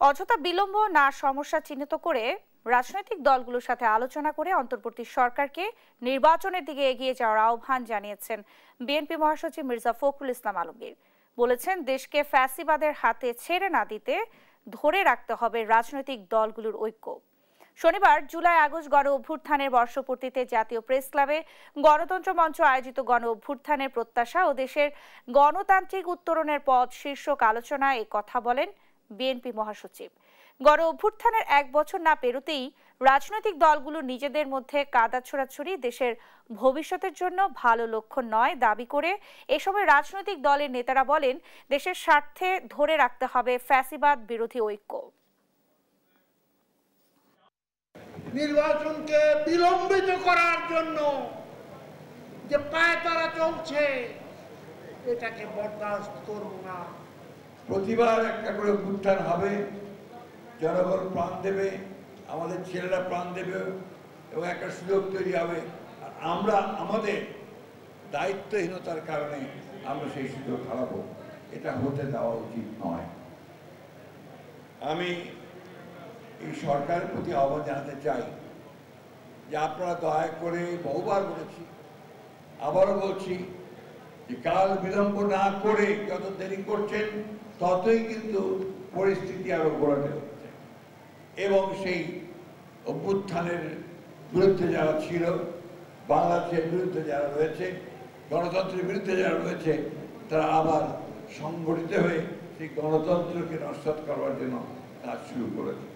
অযথা বিলম্ব না সমস্যা চিহ্নিত করে রাজনৈতিক দলগুলোর সাথে আলোচনা করে অন্তর্বর্তী সরকারকে নির্বাচনের দিকে এগিয়ে যাওয়ার আহ্বান জানিয়েছেন বিএনপি মহাসচিব মির্জা ফখরুল ইসলাম আলমগীর। বলেছেন, দেশকে ফ্যাসিবাদের হাতে ছেড়ে না দিতে ধরে রাখতে হবে রাজনৈতিক দলগুলোর ঐক্য। শনিবার জুলাই আগস্ট গণ অভ্যুত্থানের বর্ষপূর্তিতে জাতীয় প্রেস ক্লাবে গণতন্ত্র মঞ্চ আয়োজিত গণ অভ্যুত্থানের প্রত্যাশা ও দেশের গণতান্ত্রিক উত্তরণের পথ শীর্ষক আলোচনায় এই কথা বলেন বিএনপি মহাসচিব। গণ অভ্যুত্থানের 1 বছর না পেরোতেই রাজনৈতিক দলগুলো নিজেদের মধ্যে কাদা ছোড়াছুড়ি দেশের ভবিষ্যতের জন্য ভালো লক্ষণ নয় দাবি করে এ সময় রাজনৈতিক দলের নেতারা বলেন, দেশের স্বার্থে ধরে রাখতে হবে ফ্যাসিবাদ বিরোধী ঐক্য। নির্বাচনকে বিলম্বিত করার জন্য যে পায়তারা চলছে এটাকে বরদাস্ত করব না। প্রতিবার একটা করে অভ্যুত্থান হবে, জনগণ প্রাণ দেবে, আমাদের ছেলেরা প্রাণ দেবে এবং একটা সুযোগ তৈরি হবে। আর আমরা আমাদের দায়িত্বহীনতার কারণে আমরা সেই সুযোগ হারাবো। এটা হতে দেওয়া উচিত নয়। আমি এই সরকারের প্রতি আহ্বান জানাতে চাই যে আপনারা দয়া করে, বহুবার বলেছি, আবারও বলছি, যে কাল বিলম্ব না করে যত দেরি করছেন ততই কিন্তু পরিস্থিতি আরো ঘোরাতে হচ্ছে। এবং সেই অভ্যুত্থানের বিরুদ্ধে যারা ছিল, বাংলাদেশের বিরুদ্ধে যারা রয়েছে, গণতন্ত্রের বিরুদ্ধে যারা রয়েছে, তারা আবার সংগঠিত হয়ে সেই গণতন্ত্রকে নস্যাৎ করবার জন্য কাজ শুরু করেছে।